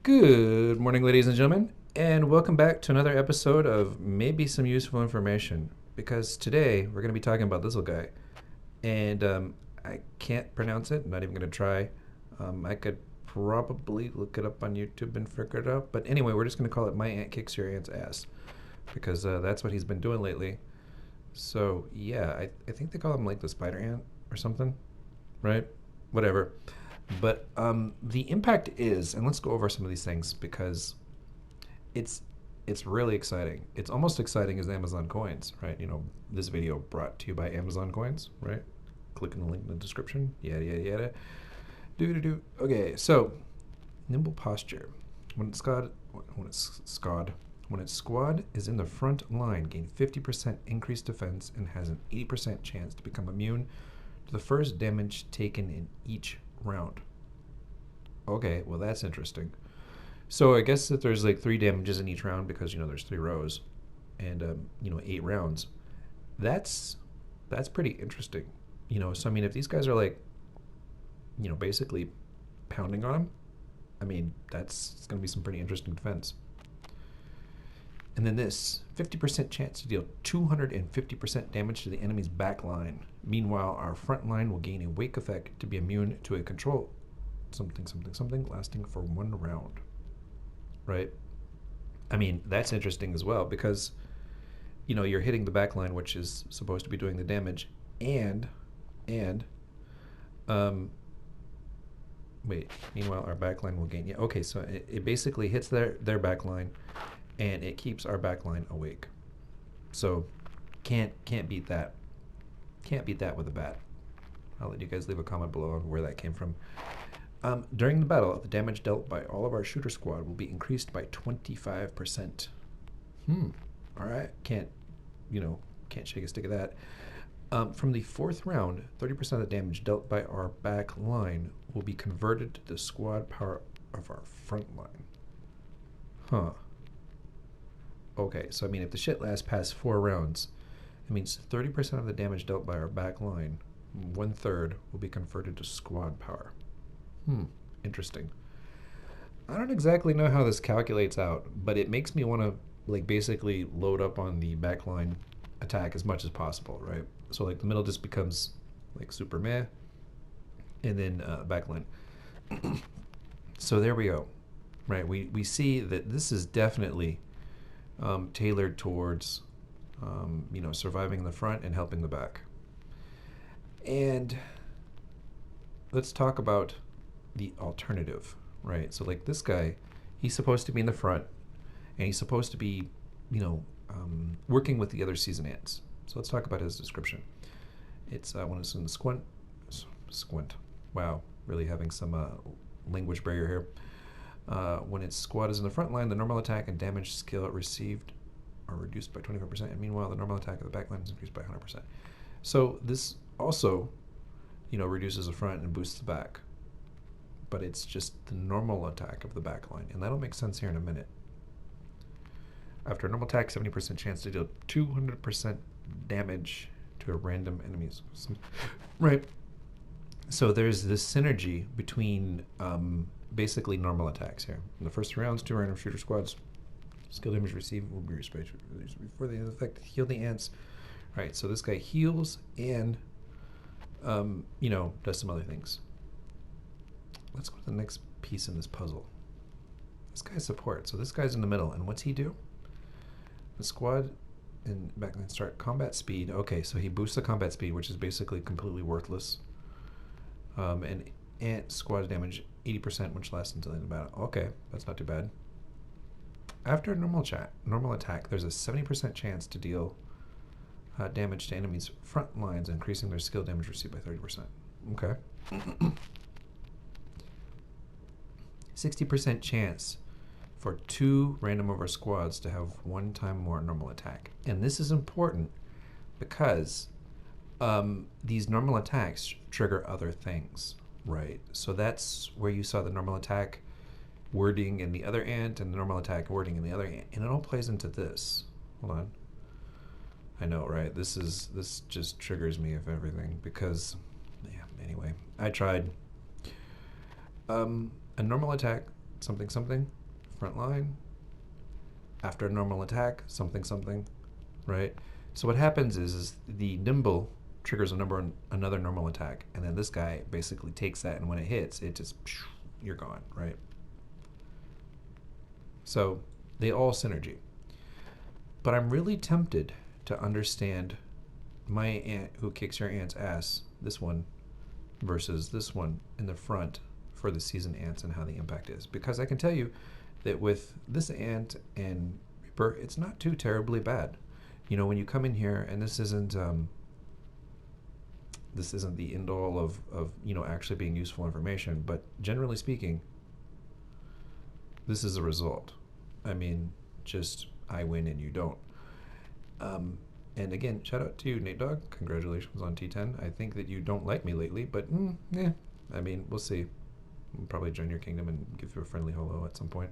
Good morning, ladies and gentlemen, and welcome back to another episode of Maybe Some Useful Information. Because today we're going to be talking about this little guy, and I can't pronounce it. I'm not even going to try. I could probably look it up on YouTube and figure it out. But anyway, we're just going to call it My Aunt Kicks Your Aunt's Ass, because that's what he's been doing lately. So yeah, I think they call him like the spider ant or something, right? Whatever. But the impact is, and let's go over some of these things because it's it's really exciting. It's almost exciting as Amazon coins, right? You know, this video brought to you by Amazon coins, right? Click on the link in the description. Yada yada yada. Do do do. Okay, so nimble posture. When it's squad, when its squad is in the front line, gain 50% increased defense and has an 80% chance to become immune to the first damage taken in each round. Okay, well that's interesting. So I guess that there's like 3 damages in each round because there's 3 rows, and 8 rounds. That's that's pretty interesting. So I mean, if these guys are like, basically pounding on him, I mean that's it's gonna be some pretty interesting defense. And then this 50% chance to deal 250% damage to the enemy's back line. Meanwhile, our front line will gain a wake effect to be immune to a control something something something lasting for 1 round. Right? I mean, that's interesting as well because you're hitting the back line, which is supposed to be doing the damage, and um, wait. Meanwhile, our back line will gain. Yeah. Okay. So it basically hits their back line, and it keeps our back line awake. So can't beat that. Can't beat that with a bat. I'll let you guys leave a comment below on where that came from. During the battle, the damage dealt by all of our shooter squad will be increased by 25%. All right. Can't shake a stick of that. From the fourth round, 30% of the damage dealt by our back line will be converted to the squad power of our front line. Huh. Okay, so I mean, if the shit lasts past 4 rounds, it means 30% of the damage dealt by our back line, 1/3, will be converted to squad power. Interesting. I don't exactly know how this calculates out, but it makes me want to like basically load up on the backline attack as much as possible, right? So like the middle just becomes like super meh, and then backline. So there we go, right? We see that this is definitely tailored towards surviving in the front and helping the back. And let's talk about the alternative, right? So like this guy, he's supposed to be in the front, and he's supposed to be, working with the other season ants. So let's talk about his description. It's when it's in the squint. Wow, really having some language barrier here. When its squad is in the front line, the normal attack and damage skill received are reduced by 25%, and meanwhile, the normal attack of the back line is increased by 100%. So this also, reduces the front and boosts the back. But it's just the normal attack of the back line, and that'll make sense here in a minute. After a normal attack, 70% chance to deal 200% damage to a random enemy's. Right. So there's this synergy between basically normal attacks here. In the first 3 rounds, 2 random shooter squads. Skill damage received will be released before the effect heal the ants. Right, so this guy heals and does some other things. Let's go to the next piece in this puzzle. This guy's support. So this guy's in the middle, and what's he do? The squad and backline start combat speed. Okay, so he boosts the combat speed, which is basically completely worthless. And ant squad damage 80%, which lasts until the end of the battle. Okay, that's not too bad. After a normal attack, there's a 70% chance to deal damage to enemies' front lines, increasing their skill damage received by 30%. Okay. 60% chance for 2 random over squads to have 1 time more normal attack. And this is important because these normal attacks trigger other things, right? So that's where you saw the normal attack wording in the other ant and the normal attack wording in the other ant. And it all plays into this. Hold on. I know, right? This just triggers me of everything because, yeah, anyway, I tried. A normal attack something something, front line. After a normal attack, something something, right? So what happens is the nimble triggers another normal attack, and then this guy basically takes that, and when it hits, it just you're gone, right? So they all synergy. But I'm really tempted to understand my ant who kicks your ant's ass, this one, versus this one in the front for the seasoned ants and how the impact is. Because I can tell you that with this ant and Reaper, it's not too terribly bad. You know, when you come in here, and this isn't the end all of actually being useful information, but generally speaking, this is the result. I mean, just I win and you don't. And again, shout out to you, Nate Dogg. Congratulations on T10. I think that you don't like me lately, but yeah. I mean, we'll see. I'll probably join your kingdom and give you a friendly hello at some point.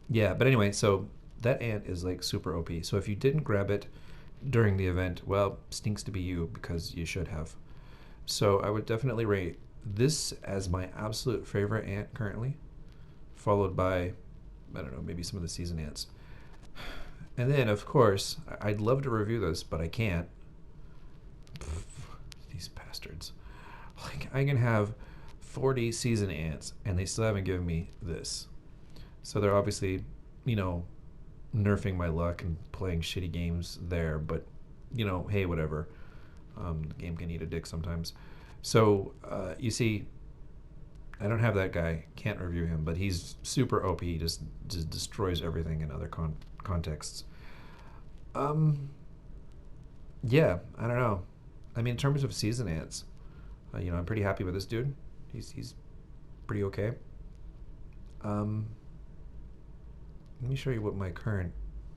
Yeah, but anyway, so that ant is like super OP. So if you didn't grab it during the event, well, stinks to be you because you should have. So I would definitely rate this as my absolute favorite ant currently, followed by, I don't know, maybe some of the seasoned ants. And then, of course, I'd love to review this, but I can't. These bastards. Like, I can have 40 seasoned ants, and they still haven't given me this. So they're obviously, nerfing my luck and playing shitty games there. But, hey, whatever. The game can eat a dick sometimes. So, you see, I don't have that guy. Can't review him, but he's super OP. He just destroys everything in other contexts. Yeah, I don't know. I mean, in terms of season ants, I'm pretty happy with this dude. He's pretty okay. Let me show you what my current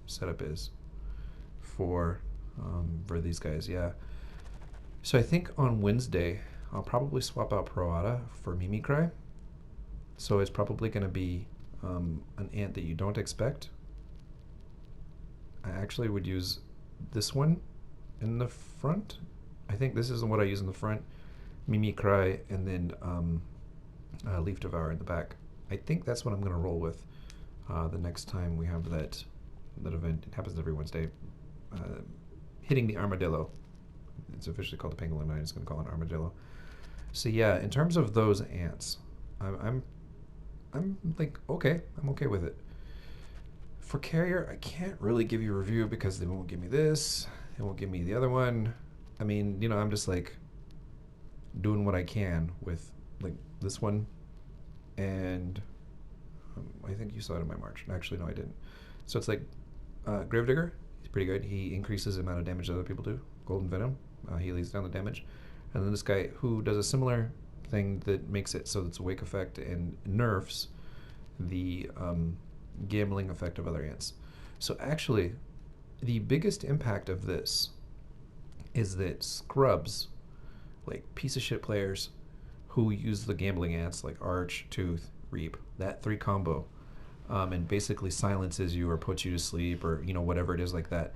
setup is for these guys. Yeah. So I think on Wednesday I'll probably swap out Proata for Mimikrai. So it's probably going to be an ant that you don't expect. I actually would use this one in the front. I think this is what I use in the front. Mimikrai, and then Leaf Devour in the back. I think that's what I'm going to roll with the next time we have that event. It happens every Wednesday. Hitting the Armadillo. It's officially called the Pangolin, but I'm just going to call it Armadillo. So yeah, in terms of those ants, I'm like, okay, I'm okay with it. For Carrier, I can't really give you a review because they won't give me this. They won't give me the other one. I mean, I'm just like doing what I can with like this one. And I think you saw it in my march. Actually, no, I didn't. So it's like Gravedigger. He's pretty good. He increases the amount of damage that other people do. Golden Venom. He lays down the damage. And then this guy who does a similar thing that makes it so it's a wake effect and nerfs the gambling effect of other ants. So actually, the biggest impact of this is that scrubs, like piece of shit players who use the gambling ants like Arch, Tooth, Reap, that 3 combo, and basically silences you or puts you to sleep or whatever it is like that.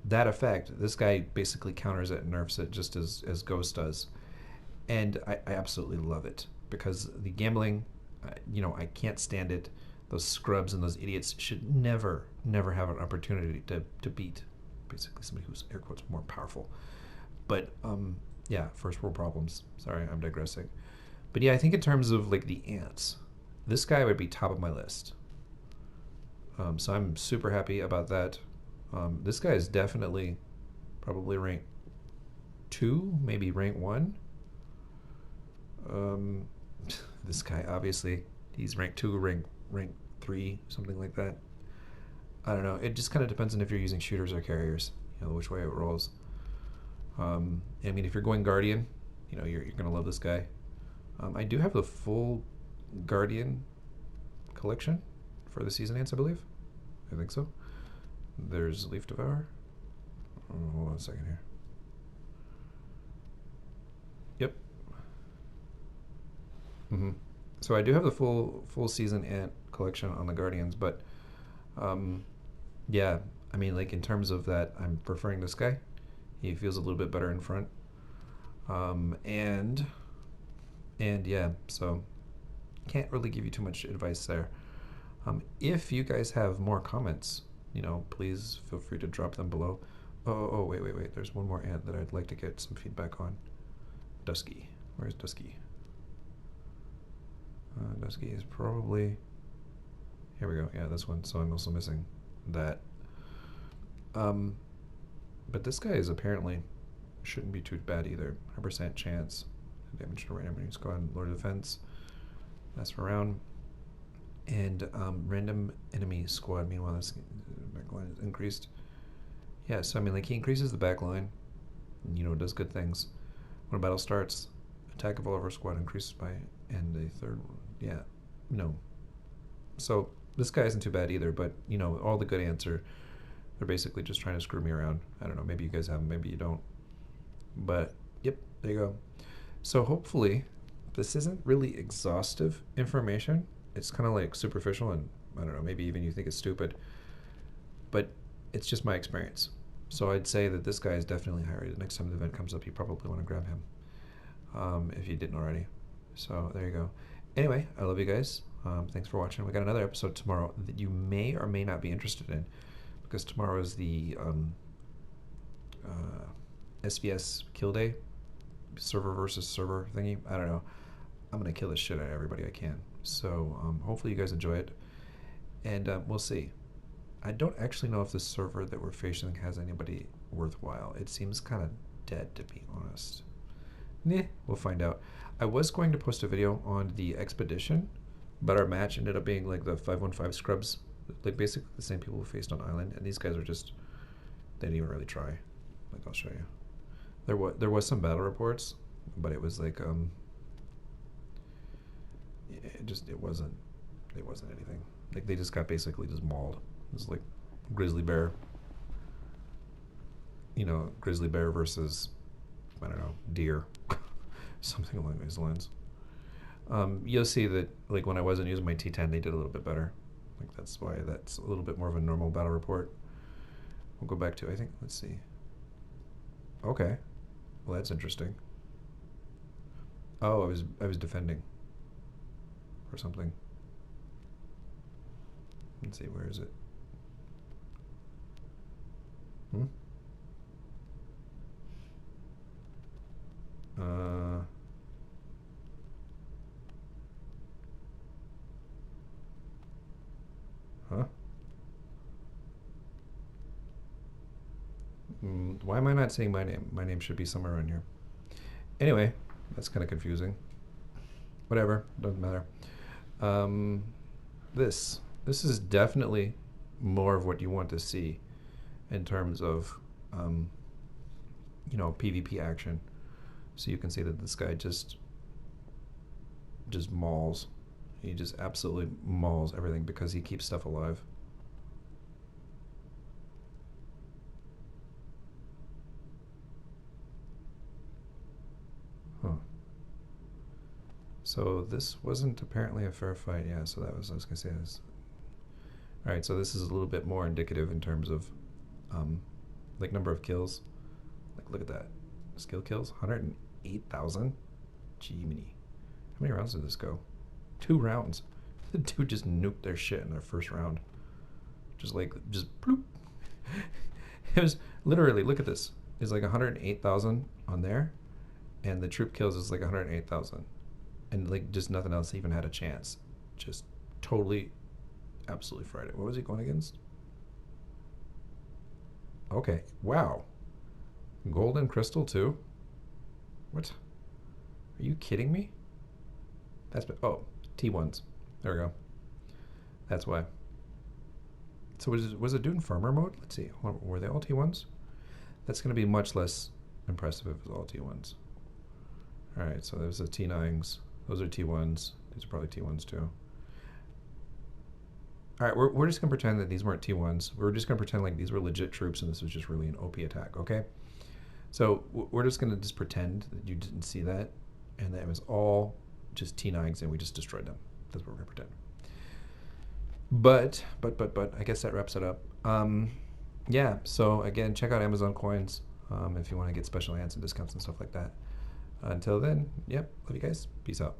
That effect, this guy basically counters it and nerfs it just as Ghost does, and I absolutely love it because the gambling, I can't stand it. Those scrubs and those idiots should never have an opportunity to beat basically somebody who's air quotes more powerful. But yeah, first world problems. Sorry, I'm digressing. But yeah, I think in terms of like the ants, this guy would be top of my list. So I'm super happy about that. This guy is definitely probably rank 2, maybe rank 1. This guy, obviously, he's rank 2, rank 3, something like that. I don't know. It just kind of depends on if you're using shooters or carriers, which way it rolls. I mean, if you're going Guardian, you're going to love this guy. I do have the full Guardian collection for the season ants, I believe. I think so. There's Leaf Devour. Oh, hold on a second here. Yep. So I do have the full season ant collection on the Guardians, but yeah, I mean, like in terms of that, I'm preferring this guy. He feels a little bit better in front. And And yeah, so can't really give you too much advice there. If you guys have more comments, please feel free to drop them below. Wait. There's one more ant that I'd like to get some feedback on. Dusky. Where's Dusky? Dusky is probably... Here we go. Yeah, this one. So I'm also missing that. But this guy is apparently shouldn't be too bad either. 100% chance. Damage to random enemy squad. Lord of Defense. That's for round. And random enemy squad. Meanwhile, this backline is increased. Yeah, so I mean, like, he increases the backline. Does good things. When a battle starts, attack of all of our squad increases by, and a third one. Yeah, So this guy isn't too bad either, but all the good ants are, they're basically just trying to screw me around. I don't know, maybe you guys have them, maybe you don't. But yep, there you go. So hopefully this isn't really exhaustive information. It's kind of like superficial, and I don't know, maybe even you think it's stupid, but it's just my experience. So I'd say that this guy is definitely high rated. The next time the event comes up, you probably want to grab him, if you didn't already. So there you go. Anyway, I love you guys. Thanks for watching. We got another episode tomorrow that you may or may not be interested in, because tomorrow is the SVS kill day, server versus server thingy. I don't know. I'm gonna kill the shit out of everybody I can. So hopefully you guys enjoy it, and we'll see. I don't actually know if the server that we're facing has anybody worthwhile. It seems kind of dead, to be honest. We'll find out. I was going to post a video on the expedition, but our match ended up being like the 515 scrubs, like basically the same people we faced on island, and these guys are just, they didn't even really try. Like, I'll show you. There was some battle reports, but it was like it wasn't anything. Like, they just got basically just mauled. It was like grizzly bear, grizzly bear versus, I don't know, deer. Something along those lines. You'll see that, like, when I wasn't using my T10, they did a little bit better. Like, that's why that's a little bit more of a normal battle report. We'll go back to, I think, let's see. Okay. Well, that's interesting. Oh, I was defending or something. Let's see, where is it? Why am I not saying my name? My name should be somewhere around here. Anyway, that's kind of confusing. Whatever, doesn't matter. This is definitely more of what you want to see in terms of PvP action. So you can see that this guy just mauls. He just absolutely mauls everything because he keeps stuff alive. So this wasn't apparently a fair fight. Yeah, so that was, I was gonna say this. All right, so this is a little bit more indicative in terms of like number of kills. Like, look at that. Skill kills, 108,000. Gee-mini. How many rounds did this go? 2 rounds. The dude just nuked their shit in their first round. Just bloop. It was literally, look at this. It's like 108,000 on there, and the troop kills is like 108,000. And like just nothing else even had a chance. Just totally, absolutely fried it. What was he going against? Okay, wow. Golden crystal too? What? Are you kidding me? That's been, oh, T1s. There we go. That's why. So was it doing farmer mode? Let's see. Were they all T1s? That's going to be much less impressive if it was all T1s. All right, so there's the T9s. Those are T1s. These are probably T1s too. All right, we're just going to pretend that these weren't T1s. We're just going to pretend like these were legit troops and this was just really an OP attack, okay? So we're just going to just pretend that you didn't see that and that it was all just T9s and we just destroyed them. That's what we're going to pretend. But I guess that wraps it up. Yeah, so again, check out Amazon Coins if you want to get special ants and discounts and stuff like that. Until then, yep, love you guys. Peace out.